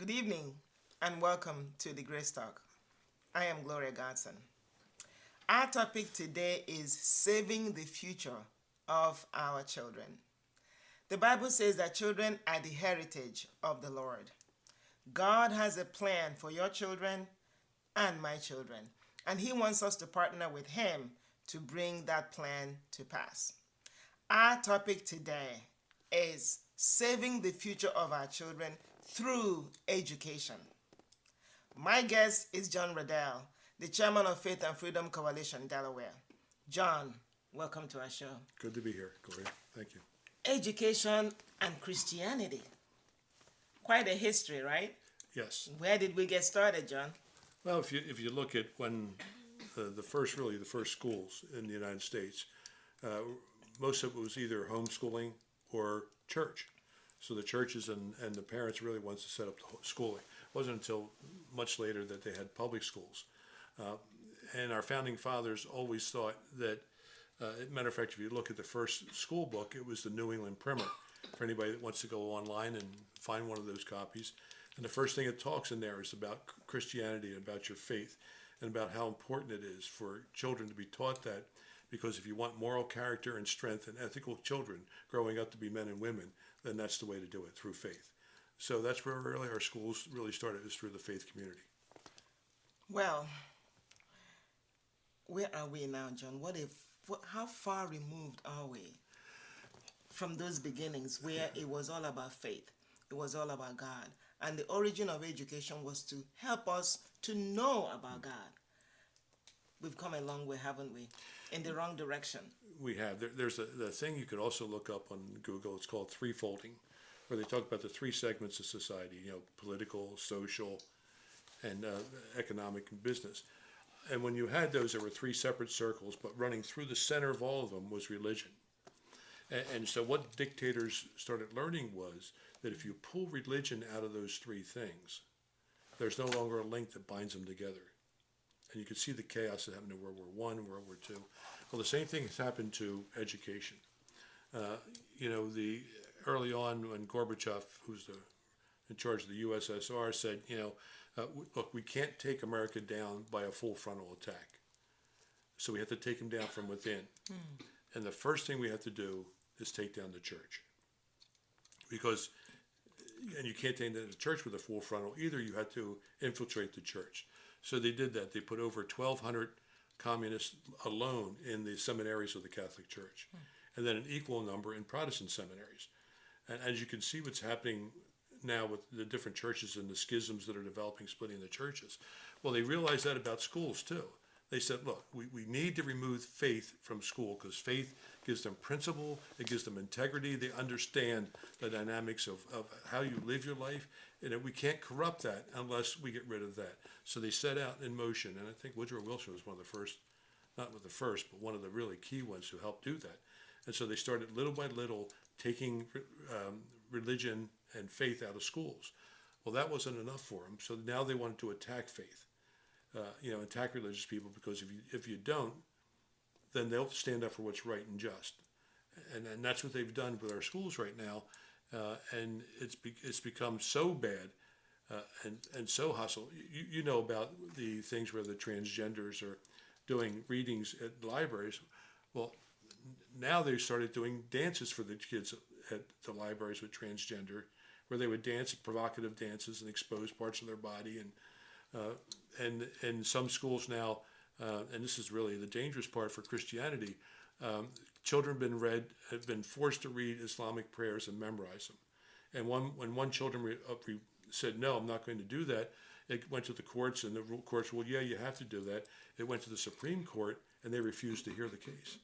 Good evening and welcome to the Grace Talk. I am Gloria Godson. Our topic today is saving the future of our children. The Bible says that children are the heritage of the Lord. God has a plan for your children and my children, and He wants us to partner with Him to bring that plan to pass. Our topic today is saving the future of our children through education. My guest is John Riddell, the chairman of Faith and Freedom Coalition, Delaware. John, welcome to our show. Good to be here, Gloria. Thank you. Education and Christianity. Quite a history, right? Yes. Where did we get started, John? Well, if you look at when the first schools in the United States, most of it was either homeschooling or church. So the churches and the parents really wanted to set up the schooling. It wasn't until much later that they had public schools. And our founding fathers always thought that, matter of fact, if you look at the first school book, it was the New England Primer, for anybody that wants to go online and find one of those copies. And the first thing it talks in there is about Christianity, about your faith, and about how important it is for children to be taught that. Because if you want moral character and strength and ethical children growing up to be men and women, then that's the way to do it, through faith. So that's where really our schools really started, is through the faith community. Well, where are we now, John? How far removed are we from those beginnings where it was all about faith, it was all about God, and the origin of education was to help us to know about God? We've come a long way, haven't we? In the wrong direction. We have. There's the thing you could also look up on Google. It's called threefolding, where they talk about the three segments of society, political, social, and economic and business. And when you had those, there were three separate circles, but running through the center of all of them was religion. And so what dictators started learning was that if you pull religion out of those three things, there's no longer a link that binds them together. And you could see the chaos that happened in World War I and World War II. Well, the same thing has happened to education. Early on when Gorbachev, who's in charge of the USSR, said, look, we can't take America down by a full frontal attack. So we have to take them down from within. And the first thing we have to do is take down the church. And you can't take down the church with a full frontal either. You have to infiltrate the church. So they did that. They put over 1,200 communists alone in the seminaries of the Catholic Church, and then an equal number in Protestant seminaries. And as you can see what's happening now with the different churches and the schisms that are developing, splitting the churches, well, they realized that about schools too. They said, look, we need to remove faith from school because faith gives them principle, it gives them integrity, they understand the dynamics of how you live your life, and we can't corrupt that unless we get rid of that. So they set out in motion, and I think Woodrow Wilson was one of the first, not with the first, but one of the really key ones who helped do that. And so they started little by little taking religion and faith out of schools. Well, that wasn't enough for them, so now they wanted to attack faith, attack religious people, because if you don't, then they'll stand up for what's right and just. And that's what they've done with our schools right now, and it's become so bad and so hostile. You know about the things where the transgenders are doing readings at libraries. Well, now they've started doing dances for the kids at the libraries with transgender, where they would dance provocative dances and expose parts of their body. And in some schools now, and this is really the dangerous part for Christianity, children have been forced to read Islamic prayers and memorize them. And when one children said, no, I'm not going to do that, it went to the courts, and the courts, well, yeah, you have to do that. It went to the Supreme Court, and they refused to hear the case.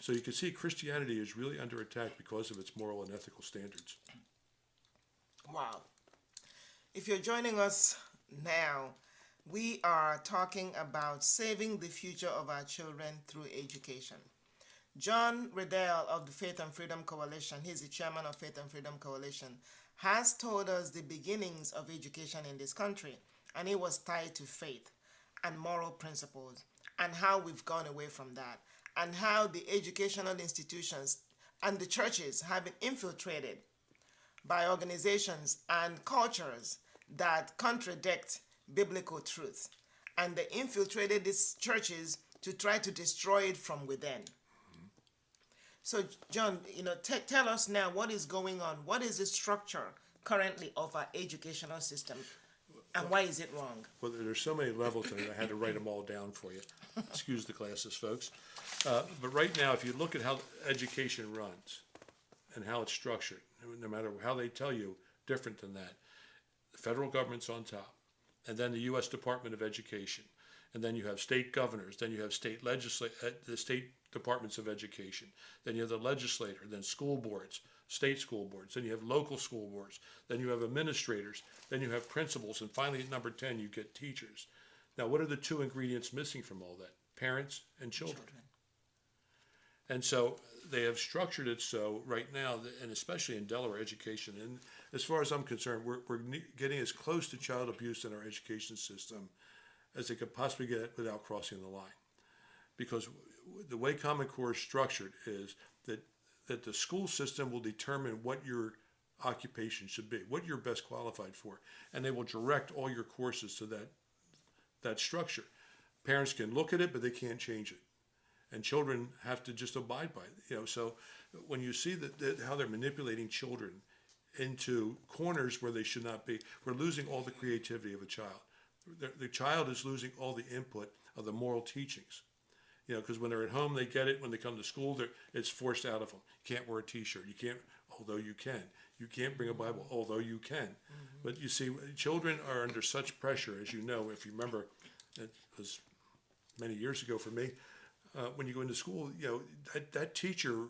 So you can see Christianity is really under attack because of its moral and ethical standards. Wow. If you're joining us now, we are talking about saving the future of our children through education. John Riddell of the Faith and Freedom Coalition, he's the chairman of Faith and Freedom Coalition, has told us the beginnings of education in this country, and it was tied to faith and moral principles, and how we've gone away from that, and how the educational institutions and the churches have been infiltrated by organizations and cultures that contradict biblical truth. And they infiltrated these churches to try to destroy it from within. So, John, tell us now what is going on. What is the structure currently of our educational system, and why is it wrong? Well, there's so many levels in it, I had to write them all down for you. Excuse the classes, folks. But right now, if you look at how education runs and how it's structured, no matter how they tell you different than that, the federal government's on top, and then the U.S. Department of Education, and then you have state governors, then you have the state departments of education, then you have the legislature, then school boards, state school boards, then you have local school boards, then you have administrators, then you have principals, and finally at number 10 you get teachers. Now, what are the two ingredients missing from all that? Parents and children. And so they have structured it so right now, and especially in Delaware education, and as far as I'm concerned, we're getting as close to child abuse in our education system as they could possibly get without crossing the line. Because the way Common Core is structured is that the school system will determine what your occupation should be, what you're best qualified for, and they will direct all your courses to that structure. Parents can look at it, but they can't change it. And children have to just abide by it. So when you see that how they're manipulating children into corners where they should not be, we're losing all the creativity of a child. The child is losing all the input of the moral teachings. Because when they're at home, they get it. When they come to school, it's forced out of them. You can't wear a T-shirt. You can't, although you can. You can't bring a Bible, although you can. But you see, children are under such pressure, as you know. If you remember, it was many years ago for me. When you go into school, that teacher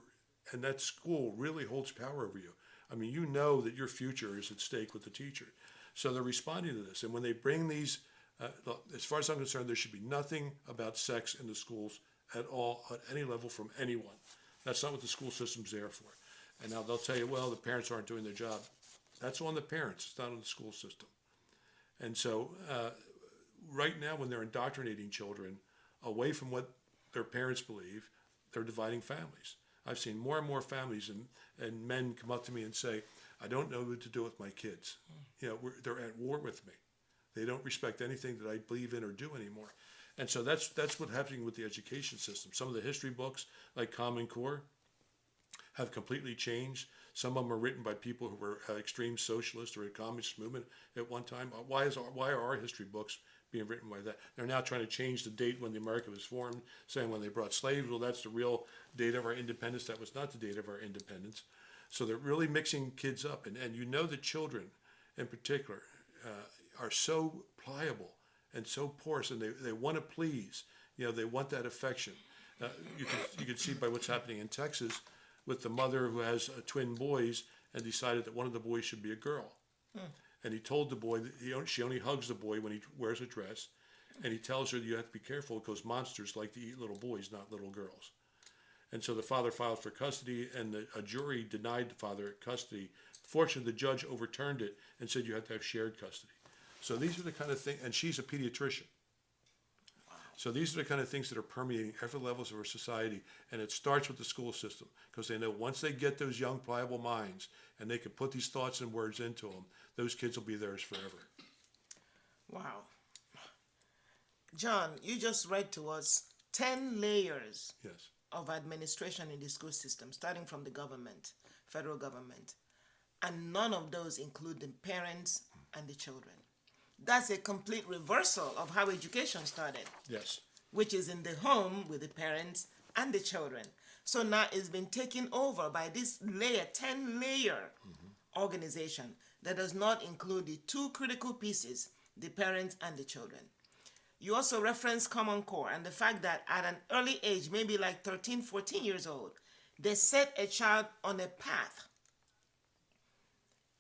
and that school really holds power over you. I mean, you know that your future is at stake with the teacher. So they're responding to this. And when they bring these, as far as I'm concerned, there should be nothing about sex in the schools at all, at any level, from anyone. That's not what the school system's there for. And now they'll tell you, well, the parents aren't doing their job. That's on the parents. It's not on the school system. And so right now, when they're indoctrinating children away from what their parents believe, they're dividing families. I've seen more and more families and men come up to me and say, I don't know what to do with my kids. They're at war with me. They don't respect anything that I believe in or do anymore. And so that's what's happening with the education system. Some of the history books, like Common Core, have completely changed. Some of them are written by people who were extreme socialists or a communist movement at one time. Why are our history books being written by that? They're now trying to change the date when the America was formed, saying when they brought slaves, well, that's the real date of our independence. That was not the date of our independence. So they're really mixing kids up. And the children in particular are so pliable and so porous, and they want to please. They want that affection. You can see by what's happening in Texas with the mother who has twin boys and decided that one of the boys should be a girl. And he told the boy that she only hugs the boy when he wears a dress, and he tells her that you have to be careful because monsters like to eat little boys, not little girls. And so the father filed for custody, and a jury denied the father custody. Fortunately, the judge overturned it and said you have to have shared custody. So these are the kind of things, and she's a pediatrician. So these are the kind of things that are permeating every levels of our society, and it starts with the school system, because they know once they get those young, pliable minds, and they can put these thoughts and words into them, those kids will be theirs forever. Wow. John, you just read to us 10 layers of administration in the school system, starting from the government, federal government, and none of those include the parents and the children. That's a complete reversal of how education started. Yes. Which is in the home with the parents and the children. So now it's been taken over by this 10-layer organization that does not include the two critical pieces, the parents and the children. You also reference Common Core and the fact that at an early age, maybe like 13, 14 years old, they set a child on a path.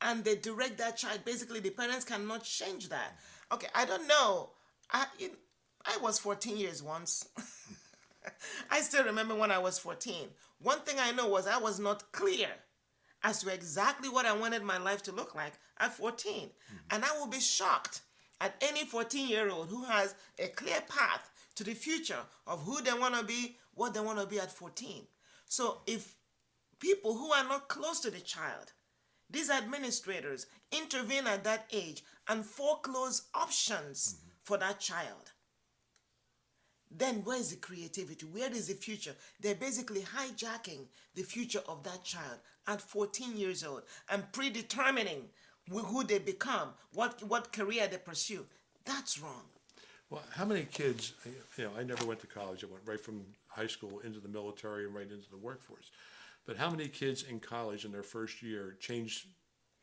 And they direct that child. Basically, the parents cannot change that. Okay, I don't know. I was 14 years once. I still remember when I was 14. One thing I know was I was not clear as to exactly what I wanted my life to look like at 14. And I will be shocked at any 14-year-old who has a clear path to the future of who they want to be, what they want to be at 14. So if people who are not close to the child, these administrators intervene at that age and foreclose options for that child, then where is the creativity? Where is the future? They're basically hijacking the future of that child at 14 years old and predetermining who they become, what career they pursue. That's wrong. Well, how many kids, I never went to college. I went right from high school into the military and right into the workforce. But how many kids in college in their first year changed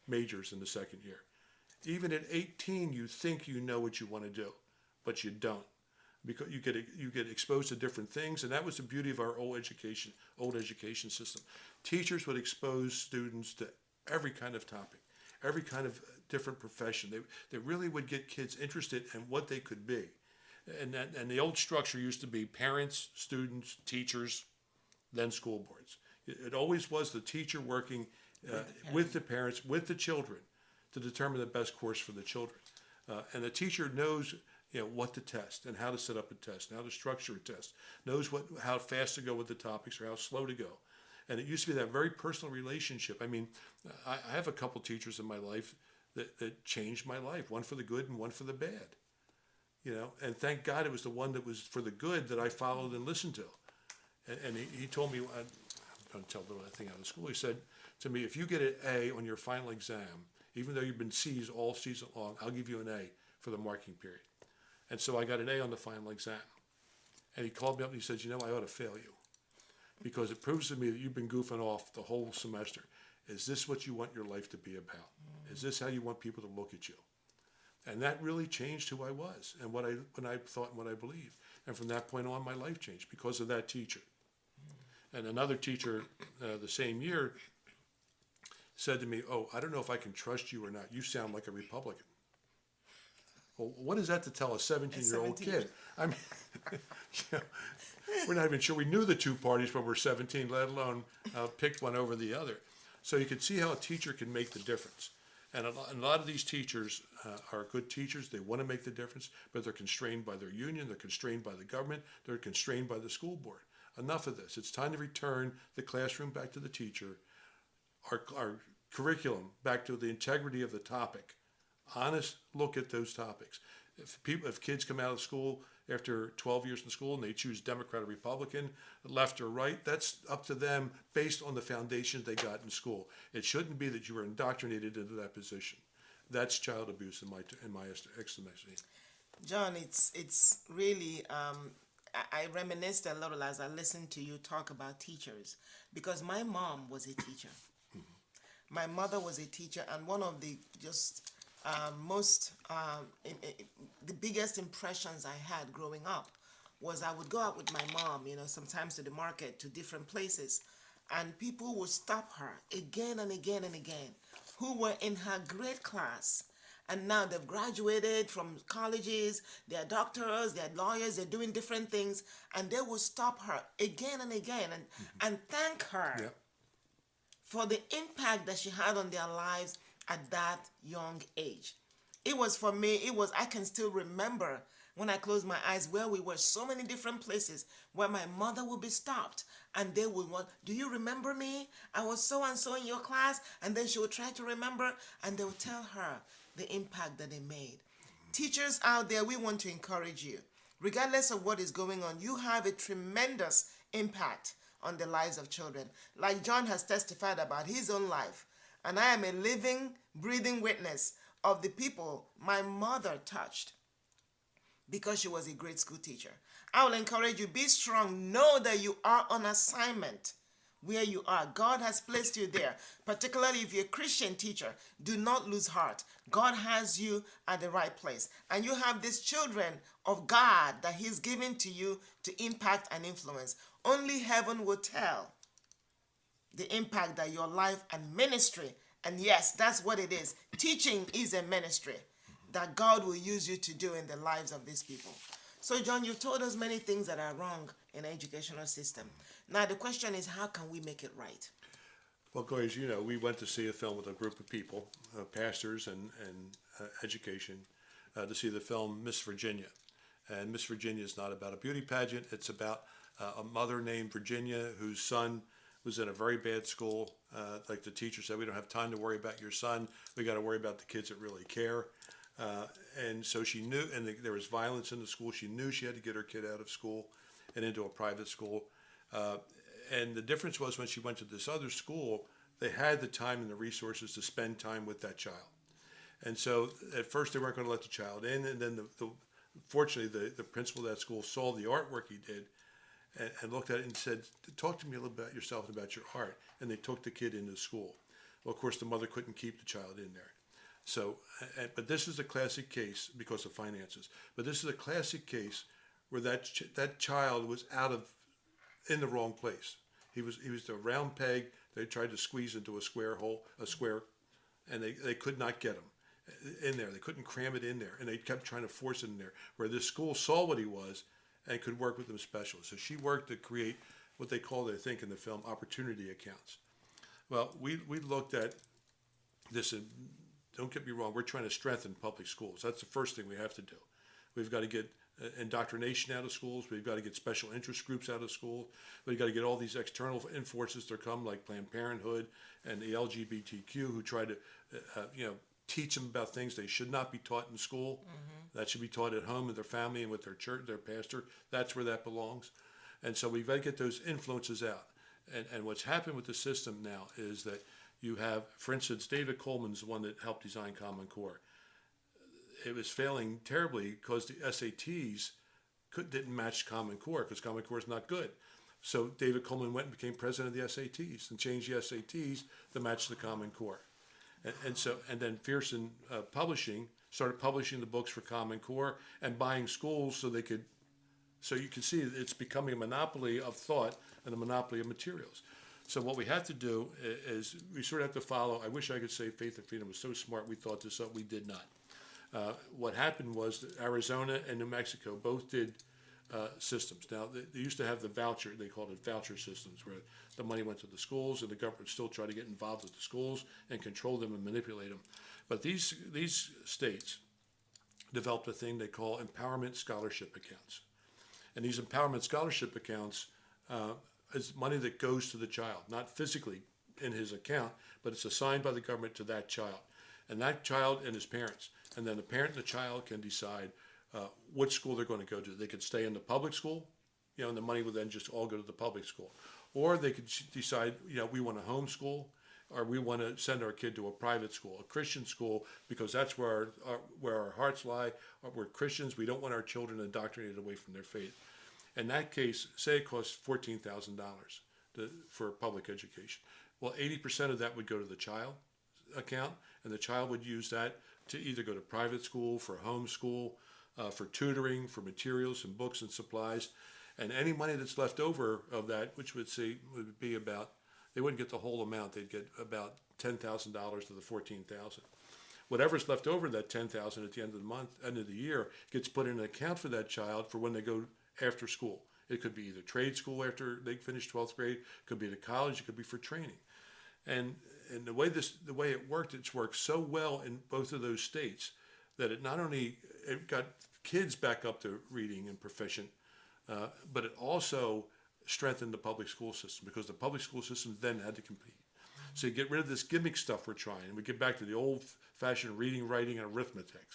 majors in the second year? Even at 18, you think you know what you want to do, but you don't, because you get exposed to different things, and that was the beauty of our old education system. Teachers would expose students to every kind of topic, every kind of different profession. They really would get kids interested in what they could be, and the old structure used to be parents, students, teachers, then school boards. It always was the teacher working with the parents, with the children, to determine the best course for the children. And the teacher knows what to test and how to set up a test and how to structure a test, knows how fast to go with the topics or how slow to go. And it used to be that very personal relationship. I mean, I have a couple teachers in my life that changed my life, one for the good and one for the bad. And thank God it was the one that was for the good that I followed and listened to. And he told me, I'm going to tell the thing out of school, he said to me, if you get an A on your final exam, even though you've been C's all season long, I'll give you an A for the marking period. And so I got an A on the final exam. And he called me up and he said, I ought to fail you, because it proves to me that you've been goofing off the whole semester. Is this what you want your life to be about? Is this how you want people to look at you? And that really changed who I was and what I thought and what I believed. And from that point on, my life changed because of that teacher. And another teacher the same year said to me, I don't know if I can trust you or not. You sound like a Republican. Well, what is that to tell a 17-year-old kid? I mean, we're not even sure we knew the two parties when we're 17, let alone picked one over the other. So you can see how a teacher can make the difference. And a lot of these teachers are good teachers. They want to make the difference, but they're constrained by their union. They're constrained by the government. They're constrained by the school board. Enough of this. It's time to return the classroom back to the teacher, our curriculum back to the integrity of the topic. Honest look at those topics. If kids come out of school after 12 years in school and they choose Democrat or Republican, left or right, that's up to them based on the foundation they got in school. It shouldn't be that you were indoctrinated into that position. That's child abuse in my estimation. John, it's really, I reminisced a little as I listened to you talk about teachers, because my mom was a teacher. My mother was a teacher, and one of the the biggest impressions I had growing up was I would go out with my mom, sometimes to the market, to different places, and people would stop her again and again and again, who were in her grade class, and now they've graduated from colleges, they're doctors, they're lawyers, they're doing different things, and they would stop her again and again and thank her for the impact that she had on their lives at that young age. It was, for me, I can still remember when I close my eyes where we were, so many different places where my mother would be stopped and they would want, do you remember me? I was so and so in your class. And then she would try to remember, and they would tell her the impact that they made. Teachers out there, we want to encourage you. Regardless of what is going on, you have a tremendous impact on the lives of children. Like John has testified about his own life. And I am a living, breathing witness of the people my mother touched because she was a great school teacher. I will encourage you, be strong. Know that you are on assignment where you are. God has placed you there, particularly if you're a Christian teacher. Do not lose heart. God has you at the right place. And you have these children of God that He's given to you to impact and influence. Only heaven will tell the impact that your life and ministry, and yes, that's what it is. Teaching is a ministry that God will use you to do in the lives of these people. So, John, you've told us many things that are wrong in the educational system. Now, the question is, how can we make it right? Well, Gloria, as you know, we went to see a film with a group of people, pastors and education, to see the film Miss Virginia. And Miss Virginia is not about a beauty pageant. It's about a mother named Virginia whose son was in a very bad school. Like the teacher said, we don't have time to worry about your son. We got to worry about the kids that really care. And so she knew, and there was violence in the school. She knew she had to get her kid out of school and into a private school. And the difference was when she went to this other school, they had the time and the resources to spend time with that child. And so at first they weren't going to let the child in, and then fortunately the principal of that school saw the artwork he did and looked at it and said, talk to me a little bit about yourself and about your art. And they took the kid into school. Well, of course, the mother couldn't keep the child in there. So, but this is a classic case because of finances. But this is a classic case where that child was in the wrong place. He was the round peg they tried to squeeze into a square, and they could not get him in there. They couldn't cram it in there, and they kept trying to force it in there. Where this school saw what he was and could work with him specially. So she worked to create what they called, I think, in the film, opportunity accounts. Well, we looked at this, and don't get me wrong, we're trying to strengthen public schools. That's the first thing we have to do. We've got to get indoctrination out of schools. We've got to get special interest groups out of school. We've got to get all these external influences that come, like Planned Parenthood and the LGBTQ, who try to, teach them about things they should not be taught in school. Mm-hmm. That should be taught at home with their family and with their church, their pastor. That's where that belongs. And so we've got to get those influences out. And what's happened with the system now is that you have, for instance, David Coleman's the one that helped design Common Core. It was failing terribly because the SATs didn't match Common Core because Common Core is not good. So David Coleman went and became president of the SATs and changed the SATs to match the Common Core. And then Fearson Publishing started publishing the books for Common Core and buying schools so they could. So you can see it's becoming a monopoly of thought and a monopoly of materials. So what we have to do is we sort of have to follow. I wish I could say Faith and Freedom was so smart we thought this up. We did not. What happened was that Arizona and New Mexico both did systems. Now, they used to have the voucher, they called it voucher systems, where the money went to the schools and the government still tried to get involved with the schools and control them and manipulate them. But these states developed a thing they call empowerment scholarship accounts. And these empowerment scholarship accounts is money that goes to the child, not physically in his account, but it's assigned by the government to that child. And that child and his parents. And then the parent and the child can decide which school they're going to go to. They could stay in the public school, and the money would then just all go to the public school. Or they could decide, we want to homeschool, or we want to send our kid to a private school, a Christian school, because that's where our hearts lie. We're Christians. We don't want our children indoctrinated away from their faith. In that case, say it costs $14,000 for public education. Well, 80% of that would go to the child account, and the child would use that to either go to private school, for homeschool, for tutoring, for materials and books and supplies. And any money that's left over of that, which would be about, they wouldn't get the whole amount, they'd get about $10,000 to the $14,000. Whatever's left over, that $10,000 at the end of the month, end of the year, gets put in an account for that child for when they go after school. It could be either trade school after they finish 12th grade, it could be to college, it could be for training. And the way it worked, it's worked so well in both of those states that it not only it got kids back up to reading and proficient, but it also strengthened the public school system because the public school system then had to compete. So you get rid of this gimmick stuff we're trying, and we get back to the old-fashioned reading, writing, and arithmetic,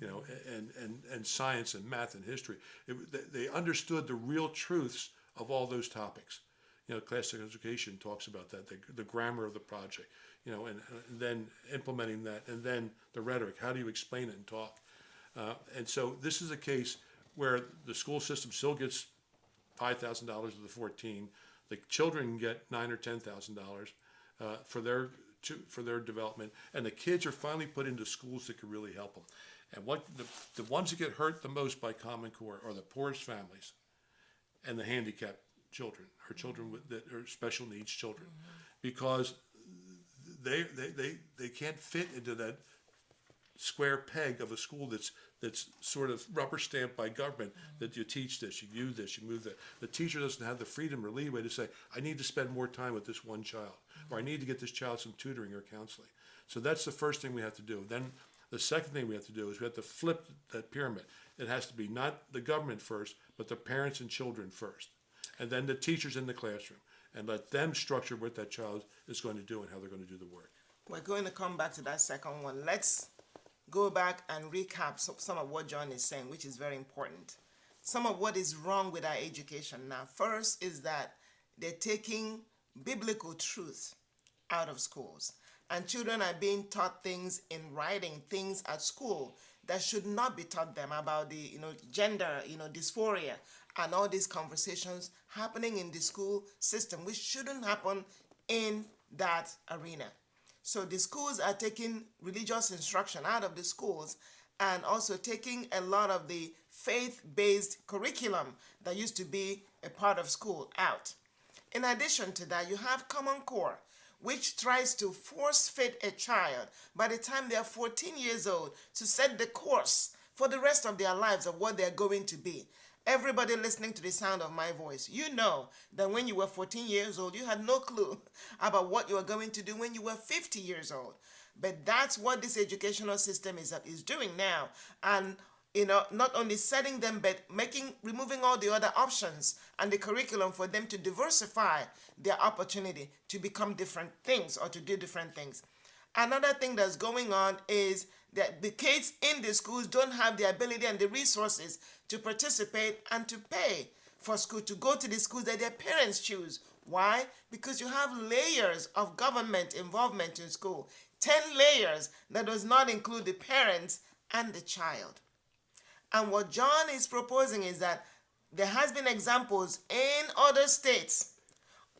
and science and math and history. They understood the real truths of all those topics. Classic education talks about that, the grammar of the project, and then implementing that, and then the rhetoric. How do you explain it and talk? And so this is a case where the school system still gets $5,000 of the 14. The children get $9,000 or $10,000 for their development, and the kids are finally put into schools that can really help them. And what the ones that get hurt the most by Common Core are the poorest families and the handicapped children, or children that are special needs children, because they can't fit into that square peg of a school that's sort of rubber stamped by government, that you teach this, you do this, you move that. The teacher doesn't have the freedom or leeway to say, I need to spend more time with this one child, or I need to get this child some tutoring or counseling. So that's the first thing we have to do. Then the second thing we have to do is we have to flip that pyramid. It has to be not the government first, but the parents and children first, and then the teachers in the classroom. and let them structure what that child is going to do and how they're going to do the work. We're going to come back to that second one. Let's go back and recap some of what John is saying, which is very important. Some of what is wrong with our education now. First is that they're taking biblical truth out of schools, and children are being taught things in writing, things at school that should not be taught them about the gender, dysphoria, and all these conversations happening in the school system, which shouldn't happen in that arena. So the schools are taking religious instruction out of the schools and also taking a lot of the faith-based curriculum that used to be a part of school out. In addition to that, you have Common Core, which tries to force-fit a child by the time they are 14 years old to set the course for the rest of their lives of what they're going to be. Everybody listening to the sound of my voice, you know that when you were 14 years old, you had no clue about what you were going to do when you were 50 years old. But that's what this educational system is doing now. And not only setting them, but removing all the other options and the curriculum for them to diversify their opportunity to become different things or to do different things. Another thing that's going on is that the kids in the schools don't have the ability and the resources to participate and to pay for school, to go to the schools that their parents choose. Why? Because you have layers of government involvement in school. 10 layers that does not include the parents and the child. And what John is proposing is that there has been examples in other states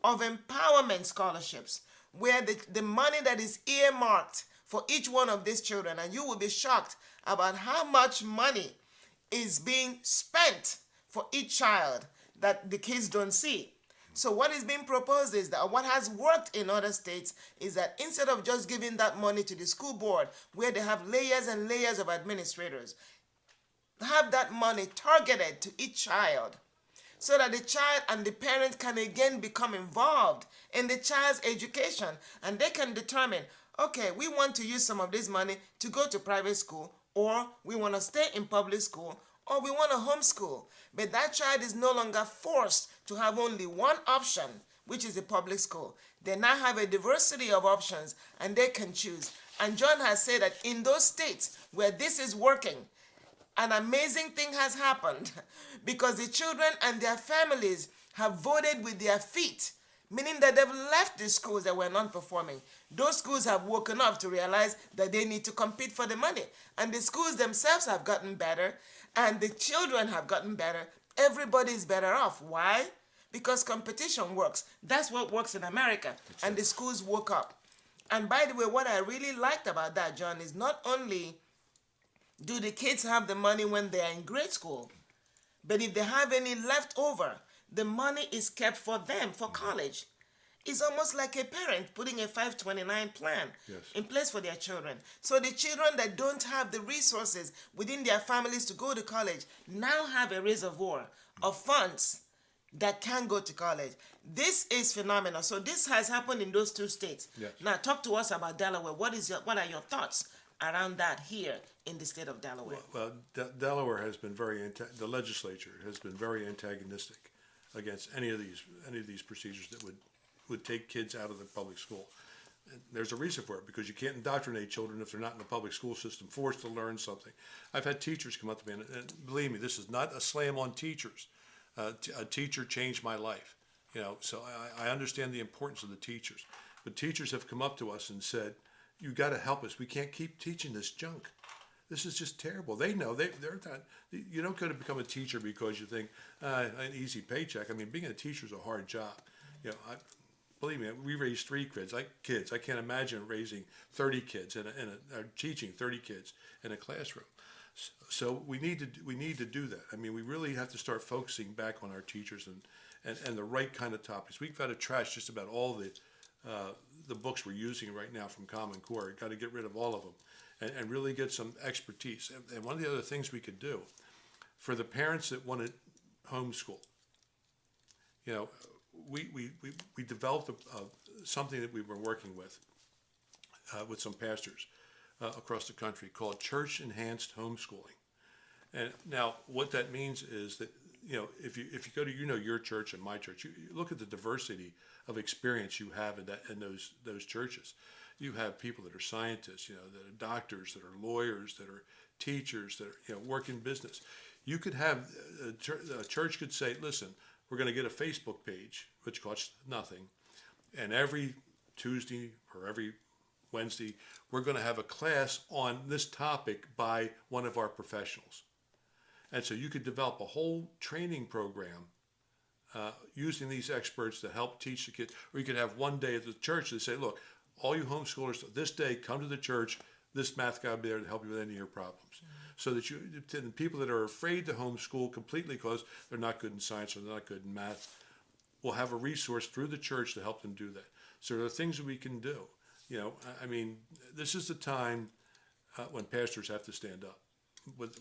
of empowerment scholarships where the money that is earmarked for each one of these children, and you will be shocked about how much money is being spent for each child that the kids don't see. So what is being proposed is that what has worked in other states is that instead of just giving that money to the school board where they have layers and layers of administrators, have that money targeted to each child so that the child and the parent can again become involved in the child's education, and they can determine, okay, we want to use some of this money to go to private school, or we want to stay in public school, or we want to homeschool. But that child is no longer forced to have only one option, which is the public school. They now have a diversity of options and they can choose. And John has said that in those states where this is working, an amazing thing has happened because the children and their families have voted with their feet, meaning that they've left the schools that were non-performing. Those schools have woken up to realize that they need to compete for the money. And the schools themselves have gotten better, and the children have gotten better. Everybody's better off. Why? Because competition works. That's what works in America. And the schools woke up. And by the way, what I really liked about that, John, is not only do the kids have the money when they are in grade school, but if they have any left over, the money is kept for them for college. It's almost like a parent putting a 529 plan in place for their children. So the children that don't have the resources within their families to go to college now have a reservoir of funds that can go to college. This is phenomenal. So this has happened in those two states. Yes. Now talk to us about Delaware. What are your thoughts around that here in the state of Delaware? Well, Delaware has been the legislature has been very antagonistic against any of these procedures that would take kids out of the public school. And there's a reason for it, because you can't indoctrinate children if they're not in the public school system, forced to learn something. I've had teachers come up to me, and believe me, this is not a slam on teachers. A teacher changed my life, so I understand the importance of the teachers. But teachers have come up to us and said, you got to help us. We can't keep teaching this junk. This is just terrible. They know they're not. You don't go to become a teacher because you think an easy paycheck. I mean, being a teacher is a hard job. Believe me, we raised 3 kids. I can't imagine raising 30 kids or teaching 30 kids in a classroom. So we need to do that. I mean, we really have to start focusing back on our teachers and the right kind of topics. We've got to trash just about all the books we're using right now from Common Core. We've got to get rid of all of them and really get some expertise. And one of the other things we could do for the parents that want to homeschool, we developed something that we've been working with some pastors across the country called Church Enhanced Homeschooling. And now what that means is that if you go to your church and my church, you look at the diversity of experience you have in those churches. You have people that are scientists, that are doctors, that are lawyers, that are teachers, that are work in business. You could have a church could say, listen, we're going to get a Facebook page, which costs nothing, and every Tuesday or every Wednesday, we're going to have a class on this topic by one of our professionals. And so you could develop a whole training program using these experts to help teach the kids. Or you could have one day at the church that say, look, all you homeschoolers, this day, come to the church. This math guy will be there to help you with any of your problems. So that the people that are afraid to homeschool completely because they're not good in science or they're not good in math will have a resource through the church to help them do that. So there are things that we can do. This is the time when pastors have to stand up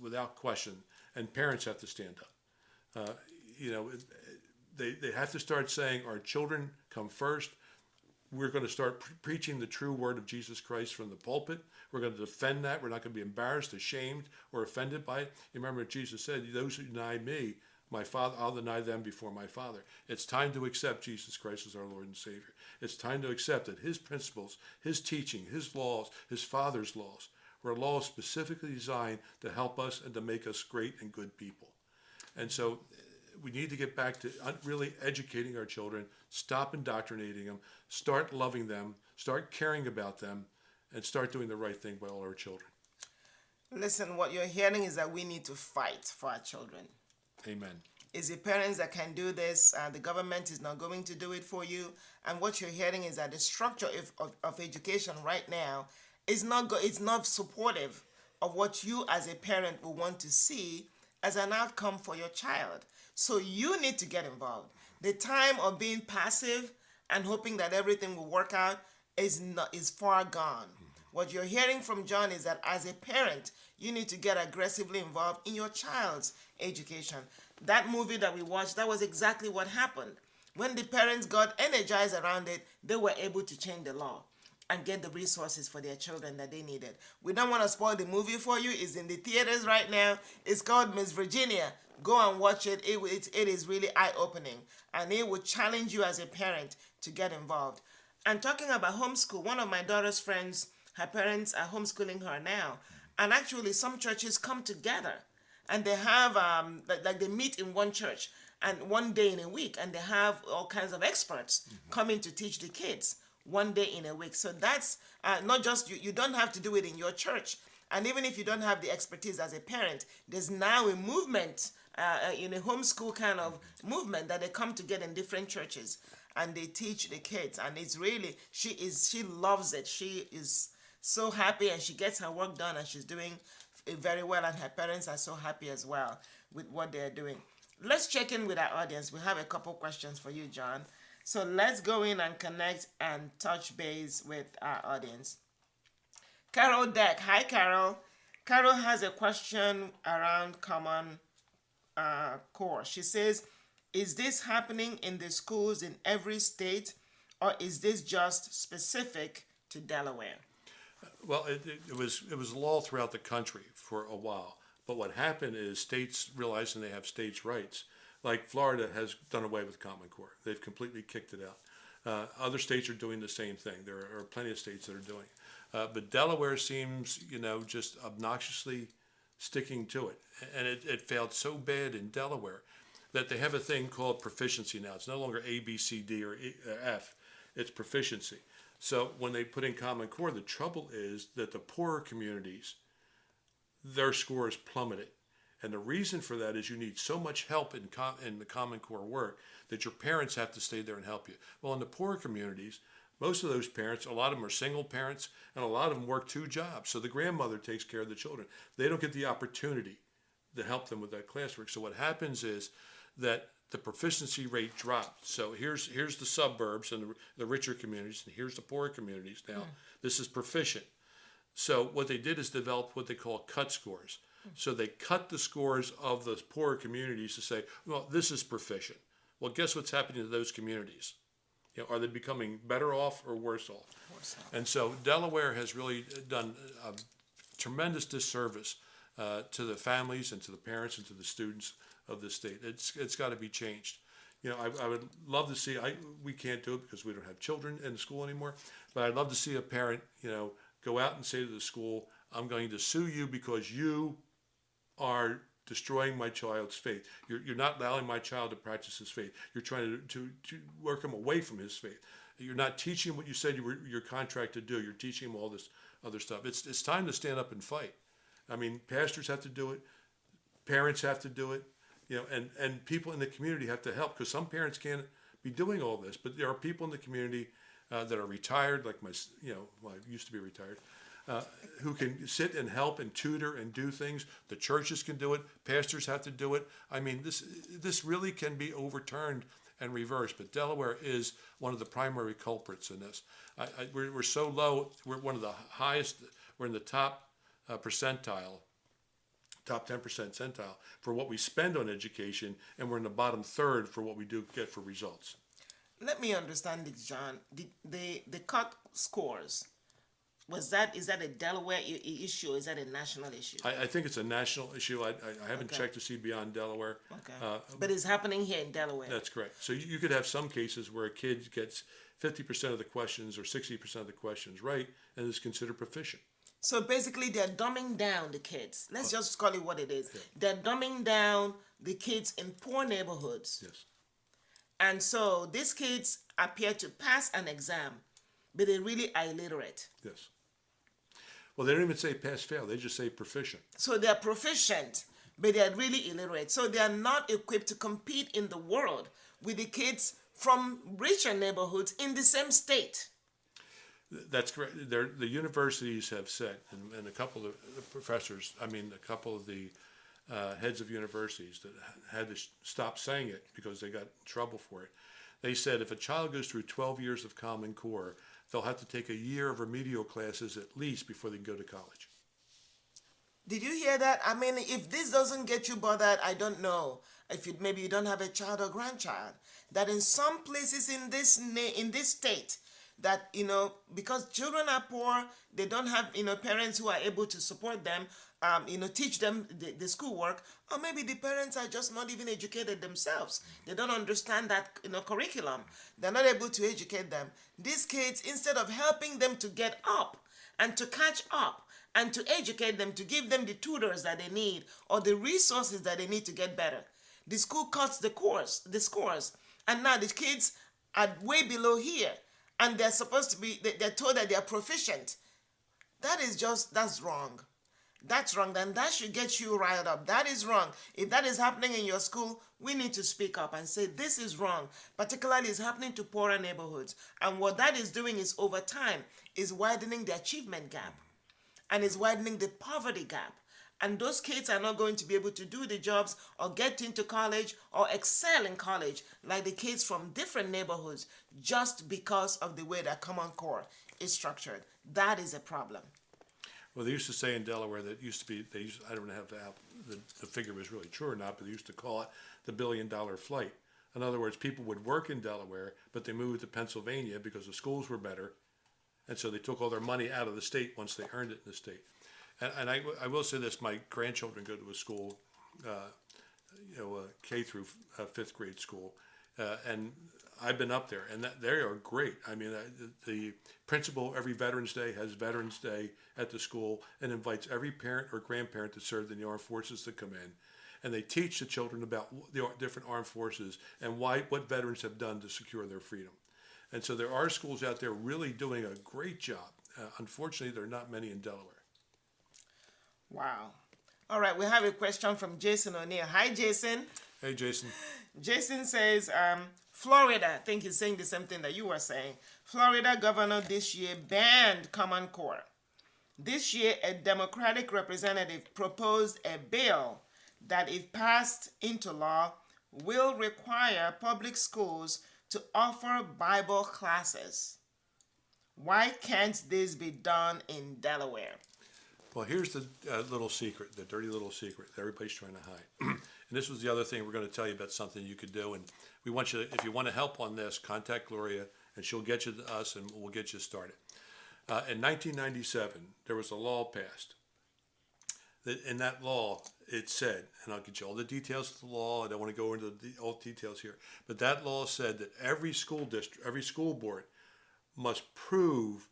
without question, and parents have to stand up. They have to start saying our children come first. We're going to start preaching the true word of Jesus Christ from the pulpit. We're going to defend that. We're not going to be embarrassed, ashamed, or offended by it. You remember what Jesus said, those who deny me, my Father, I'll deny them before my Father. It's time to accept Jesus Christ as our Lord and Savior. It's time to accept that his principles, his teaching, his laws, his Father's laws were laws specifically designed to help us and to make us great and good people. And so we need to get back to really educating our children, stop indoctrinating them, start loving them, start caring about them, and start doing the right thing by all our children. Listen, what you're hearing is that we need to fight for our children. Amen. It's the parents that can do this. The government is not going to do it for you. And what you're hearing is that the structure of education right now is it's not supportive of what you as a parent will want to see as an outcome for your child. So you need to get involved. The time of being passive and hoping that everything will work out is far gone. What you're hearing from John is that as a parent, you need to get aggressively involved in your child's education. That movie that we watched, that was exactly what happened. When the parents got energized around it, they were able to change the law and get the resources for their children that they needed. We don't want to spoil the movie for you. It's in the theaters right now. It's called Miss Virginia. Go and watch it. It is really eye-opening, and it will challenge you as a parent to get involved. And talking about homeschool, one of my daughter's friends, her parents are homeschooling her now, and actually some churches come together and they have like they meet in one church and one day in a week, and they have all kinds of experts coming to teach the kids one day in a week. So that's not just you don't have to do it in your church. And even if you don't have the expertise as a parent, there's now a movement in a homeschool kind of movement that they come together in different churches and they teach the kids. And it's really, she loves it. She is so happy, and she gets her work done, and she's doing very well, and her parents are so happy as well with what they're doing. Let's check in with our audience. We have a couple questions for you, John. So let's go in and connect and touch base with our audience. Carol Deck. Hi, Carol. Carol has a question around Common Core. She says, is this happening in the schools in every state, or is this just specific to Delaware? Well, it was law throughout the country for a while. But what happened is states realizing they have states' rights. Like Florida has done away with Common Core. They've completely kicked it out. Other states are doing the same thing. There are plenty of states that are doing it. But Delaware seems, just obnoxiously sticking to it. And it failed so bad in Delaware that they have a thing called proficiency now. It's no longer A, B, C, D, or F. It's proficiency. So when they put in Common Core, the trouble is that the poorer communities, their scores plummeted. And the reason for that is you need so much help in the Common Core work that your parents have to stay there and help you. Well, in the poorer communities, most of those parents, a lot of them are single parents, and a lot of them work 2 jobs. So the grandmother takes care of the children. They don't get the opportunity to help them with that classwork. So what happens is that the proficiency rate dropped. So here's the suburbs and the richer communities, and here's the poorer communities now. This is proficient. So what they did is develop what they call cut scores. So they cut the scores of the poorer communities to say, well, this is proficient. Well, guess what's happening to those communities? Are they becoming better off or worse off? And so Delaware has really done a tremendous disservice to the families and to the parents and to the students of this state. It's got to be changed. You know, I would love to see. We can't do it because we don't have children in the school anymore. But I'd love to see a parent, you know, go out and say to the school, "I'm going to sue you because you are destroying my child's faith. You're not allowing my child to practice his faith. You're trying to work him away from his faith. You're not teaching him what you said your contract to do. You're teaching him all this other stuff. It's time to stand up and fight. I mean, pastors have to do it. Parents have to do it. You know, and people in the community have to help, because some parents can't be doing all this. But there are people in the community that are retired, like I used to be retired, who can sit and help and tutor and do things. The churches can do it. Pastors have to do it. I mean, this really can be overturned and reversed. But Delaware is one of the primary culprits in this. We're so low. We're one of the highest. We're in the top percentile. Top 10% percentile for what we spend on education, and we're in the bottom third for what we do get for results. Let me understand it, John. The cut scores, is that a Delaware issue, or is that a national issue? I think it's a national issue. I haven't checked to see beyond Delaware. Okay. But it's happening here in Delaware. That's correct. So you could have some cases where a kid gets 50% of the questions or 60% of the questions right and is considered proficient. So basically, they're dumbing down the kids. Let's just call it what it is. Yeah. They're dumbing down the kids in poor neighborhoods. Yes. And so these kids appear to pass an exam, but they really are illiterate. Yes. Well, they don't even say pass-fail. They just say proficient. So they're proficient, but they're really illiterate. So they're not equipped to compete in the world with the kids from richer neighborhoods in the same state. That's correct. The universities have said, and a couple of the professors, a couple of the heads of universities that had to stop saying it because they got in trouble for it. They said if a child goes through 12 years of Common Core, they'll have to take a year of remedial classes at least before they can go to college. Did you hear that? I mean, if this doesn't get you bothered, I don't know. If maybe you don't have a child or grandchild, that in some places in this state, that, because children are poor, they don't have, parents who are able to support them, teach them the schoolwork, or maybe the parents are just not even educated themselves. They don't understand that, curriculum. They're not able to educate them. These kids, instead of helping them to get up and to catch up and to educate them, to give them the tutors that they need or the resources that they need to get better, the school cuts the scores, and now the kids are way below here. And they're supposed to be, they're told that they're proficient. That's wrong. That's wrong. And that should get you riled up. That is wrong. If that is happening in your school, we need to speak up and say this is wrong. Particularly it's happening to poorer neighborhoods. And what that is doing is over time is widening the achievement gap and is widening the poverty gap. And those kids are not going to be able to do the jobs or get into college or excel in college like the kids from different neighborhoods just because of the way that Common Core is structured. That is a problem. Well, they used to say in Delaware that used to be, I don't know if the figure was really true or not, but they used to call it the $1 billion flight. In other words, people would work in Delaware, but they moved to Pennsylvania because the schools were better. And so they took all their money out of the state once they earned it in the state. And I will say this: my grandchildren go to a school, K through fifth grade school, and I've been up there, and they are great. I mean, the principal every Veterans Day has Veterans Day at the school and invites every parent or grandparent that served in the armed forces to come in, and they teach the children about the different armed forces and what veterans have done to secure their freedom. And so there are schools out there really doing a great job. Unfortunately, there are not many in Delaware. Wow. All right, we have a question from Jason O'Neill. Hi, Jason. Hey, Jason. Jason says, Florida, I think he's saying the same thing that you were saying. Florida governor this year banned Common Core. This year, a Democratic representative proposed a bill that, if passed into law, will require public schools to offer Bible classes. Why can't this be done in Delaware? Well, here's the little secret, the dirty little secret that everybody's trying to hide. And this was the other thing we're going to tell you about, something you could do. And we want you to, if you want to help on this, contact Gloria, and she'll get you to us, and we'll get you started. In 1997, there was a law passed that in that law it said, and I'll get you all the details of the law. I don't want to go into all details here, but that law said that every school district, every school board must prove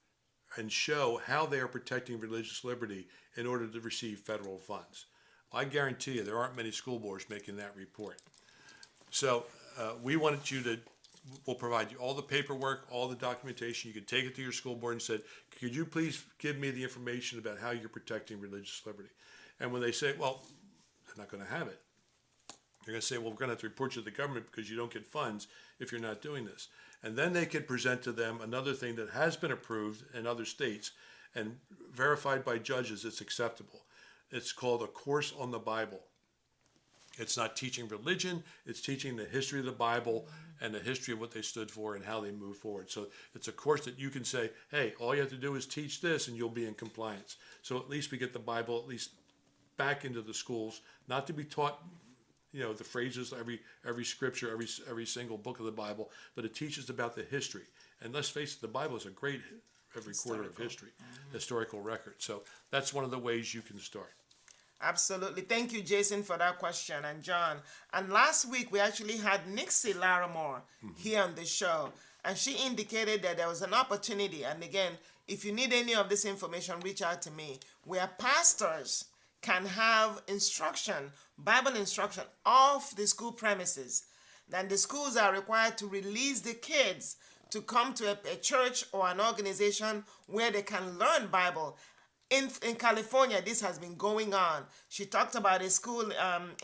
and show how they are protecting religious liberty in order to receive federal funds. I guarantee you there aren't many school boards making that report. So we wanted you to, we'll provide you all the paperwork, all the documentation. You can take it to your school board and say, could you please give me the information about how you're protecting religious liberty? And when they say, well, they're not going to have it. They're going to say, well, we're going to have to report you to the government because you don't get funds if you're not doing this. And then they could present to them another thing that has been approved in other states and verified by judges it's acceptable. It's called a course on the Bible. It's not teaching religion, it's teaching the history of the Bible and the history of what they stood for and how they moved forward. So it's a course that you can say, hey, all you have to do is teach this and you'll be in compliance. So at least we get the Bible at least back into the schools, not to be taught, you know, the phrases, every scripture, every single book of the Bible, but it teaches about the history. And let's face it, the Bible is a great every quarter of history, historical record. So that's one of the ways you can start. Absolutely. Thank you, Jason, for that question, and John. And last week, we actually had Nixie Larimore here on the show, and she indicated that there was an opportunity. And again, if you need any of this information, reach out to me, where pastors can have instruction, Bible instruction, off the school premises. Then the schools are required to release the kids to come to a church or an organization where they can learn Bible. In California, this has been going on. She talked about a school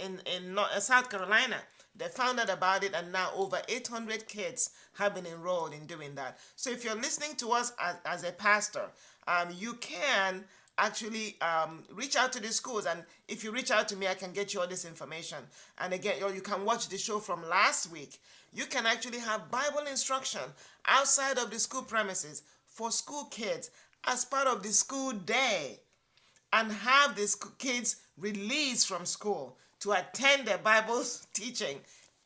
in South Carolina. They found out about it, and now over 800 kids have been enrolled in doing that. So if you're listening to us as a pastor, you can actually reach out to the schools. And if you reach out to me, I can get you all this information. And again, you can watch the show from last week. You can actually have Bible instruction outside of the school premises for school kids as part of the school day, and have the kids released from school to attend their Bible teaching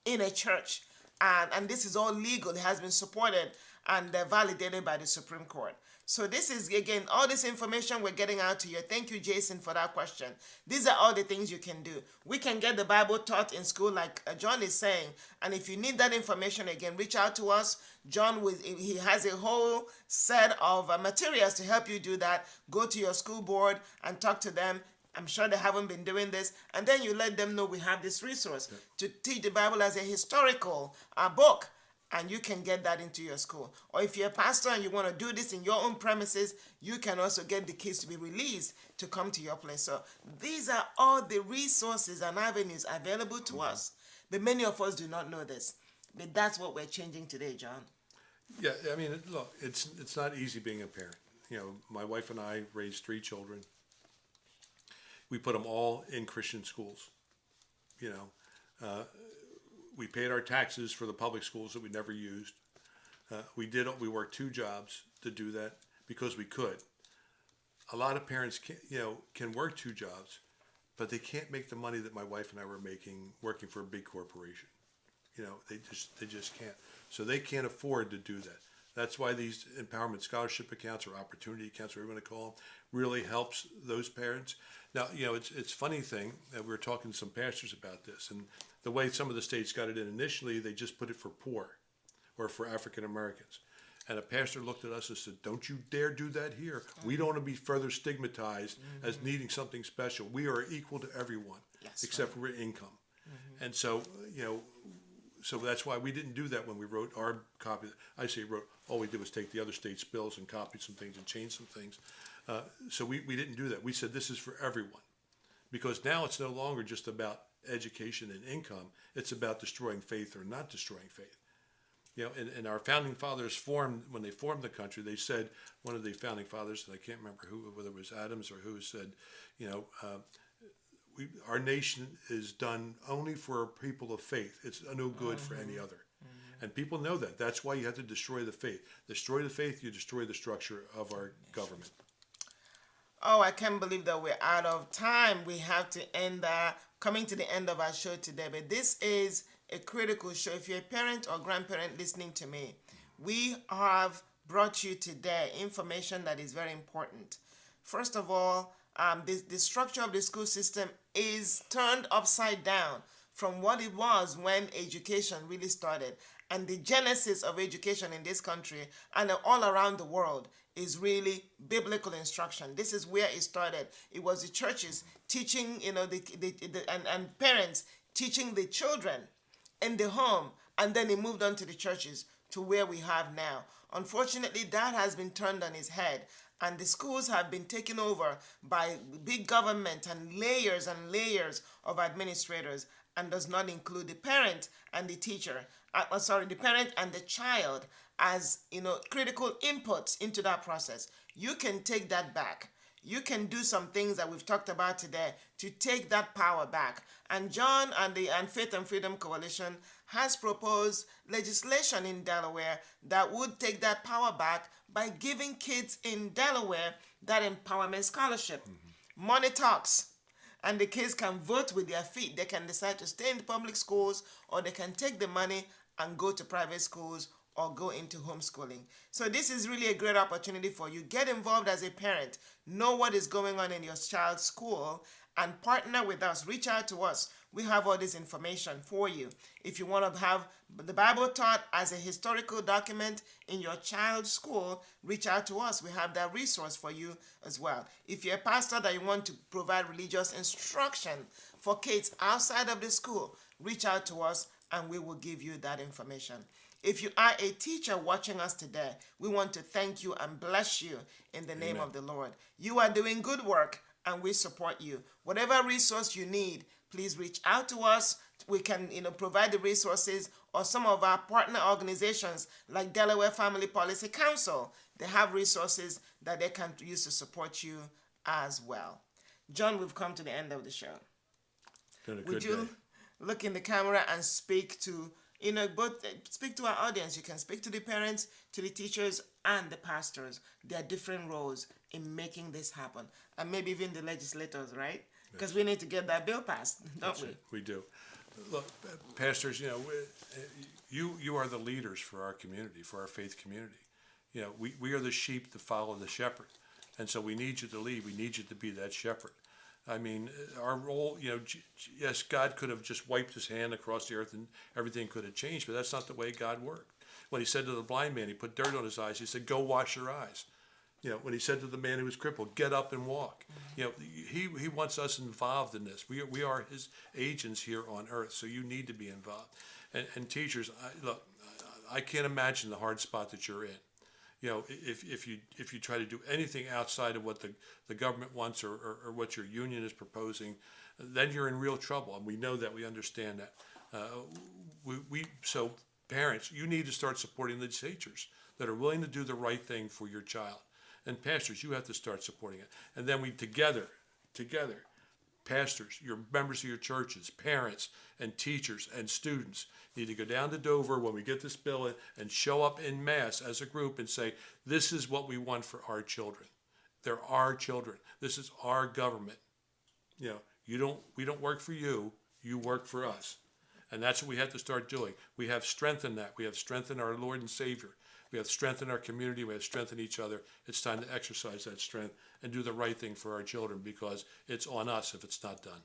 in a church. And this is all legal. It has been supported and validated by the Supreme Court. So this is, again, all this information we're getting out to you. Thank you, Jason, for that question. These are all the things you can do. We can get the Bible taught in school, like John is saying. And if you need that information, again, reach out to us. John, he has a whole set of materials to help you do that. Go to your school board and talk to them. I'm sure they haven't been doing this. And then you let them know we have this resource to teach the Bible as a historical book. And you can get that into your school. Or if you're a pastor and you want to do this in your own premises, you can also get the kids to be released to come to your place. So these are all the resources and avenues available to us. But many of us do not know this. But that's what we're changing today, John. Yeah, I mean, look, it's not easy being a parent. You know, my wife and I raised 3 children. We put them all in Christian schools. You know, we paid our taxes for the public schools that we never used. We worked 2 jobs to do that because we could. A lot of parents can work 2 jobs, but they can't make the money that my wife and I were making working for a big corporation. You know, they just can't. So they can't afford to do that. That's why these empowerment scholarship accounts or opportunity accounts, whatever you want to call them, really helps those parents. Now, you know, it's funny thing that we were talking to some pastors about this, and the way some of the states got it in initially, they just put it for poor or for African Americans. And a pastor looked at us and said, don't you dare do that here. We don't want to be further stigmatized as needing something special. We are equal to everyone, except for income. And so, you know, so that's why we didn't do that when we wrote our copy. I say wrote, all we did was take the other states' bills and copy some things and change some things. So we didn't do that. We said this is for everyone. Because now it's no longer just about education and income. It's about destroying faith or not destroying faith. You know, and our founding fathers when they formed the country, they said, one of the founding fathers, and I can't remember whether it was Adams or who said, you know, our nation is done only for people of faith. It's no good for any other. And people know that. That's why you have to destroy the faith. Destroy the faith, you destroy the structure of our government. Oh, I can't believe that we're out of time. We have to end coming to the end of our show today. But this is a critical show. If you're a parent or grandparent listening to me, we have brought you today information that is very important First of all, the structure of the school system is turned upside down from what it was when education really started. And the genesis of education in this country and all around the world is really biblical instruction. This is where it started. It was the churches teaching, and parents teaching the children in the home, and then it moved on to the churches to where we have now. Unfortunately, that has been turned on its head, and the schools have been taken over by big government and layers of administrators, and does not include the parent and the teacher, the parent and the child as critical inputs into that process. You can take that back. You can do some things that we've talked about today to take that power back. And John and the Faith and Freedom Coalition has proposed legislation in Delaware that would take that power back by giving kids in Delaware that empowerment scholarship. Mm-hmm. Money talks. And the kids can vote with their feet. They can decide to stay in the public schools, or they can take the money and go to private schools or go into homeschooling. So this is really a great opportunity for you. Get involved as a parent. Know what is going on in your child's school and partner with us. Reach out to us. We have all this information for you. If you want to have the Bible taught as a historical document in your child's school, reach out to us. We have that resource for you as well. If you're a pastor that you want to provide religious instruction for kids outside of the school, reach out to us and we will give you that information. If you are a teacher watching us today, we want to thank you and bless you in the name of the Lord. You are doing good work and we support you. Whatever resource you need, please reach out to us. We can provide the resources, or some of our partner organizations like Delaware Family Policy Council. They have resources that they can use to support you as well. John, we've come to the end of the show. Would you look in the camera and speak to speak to our audience? You can speak to the parents, to the teachers, and the pastors. There are different roles in making this happen, and maybe even the legislators, right? Because we need to get that bill passed, don't we? We do. Look, pastors, you are the leaders for our community, for our faith community. We are the sheep that follow the shepherd, and so we need you to lead. We need you to be that shepherd. I mean, our role, yes, God could have just wiped his hand across the earth and everything could have changed, but that's not the way God worked. When he said to the blind man, he put dirt on his eyes, he said, go wash your eyes. When he said to the man who was crippled, get up and walk. Mm-hmm. He wants us involved in this. We are his agents here on earth, so you need to be involved. And teachers, I can't imagine the hard spot that you're in. If you try to do anything outside of what the government wants or what your union is proposing, then you're in real trouble. And we know that. We understand that. So parents, you need to start supporting the teachers that are willing to do the right thing for your child. And pastors, you have to start supporting it. And then we together, pastors, your members of your churches, parents and teachers and students need to go down to Dover when we get this bill in and show up in mass as a group and say, this is what we want for our children. They're our children. This is our government. We don't work for you, you work for us. And that's what we have to start doing. We have strengthened that. We have strengthened our Lord and Savior. We have strengthened our community. We have strengthened each other. It's time to exercise that strength and do the right thing for our children, because it's on us if it's not done.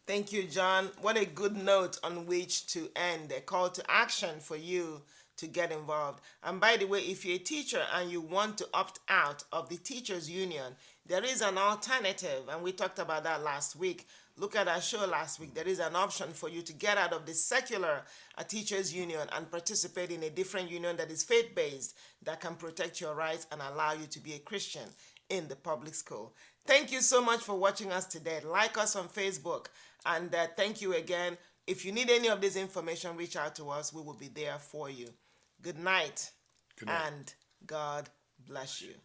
Thank you, John. What a good note on which to end. A call to action for you to get involved. And by the way, if you're a teacher and you want to opt out of the teachers union, there is an alternative, and we talked about that last week. Look at our show last week. There is an option for you to get out of the secular teachers union and participate in a different union that is faith-based, that can protect your rights and allow you to be a Christian in the public school. Thank you so much for watching us today. Like us on Facebook, and thank you again. If you need any of this information, reach out to us. We will be there for you. Good night. Good night. And God bless you.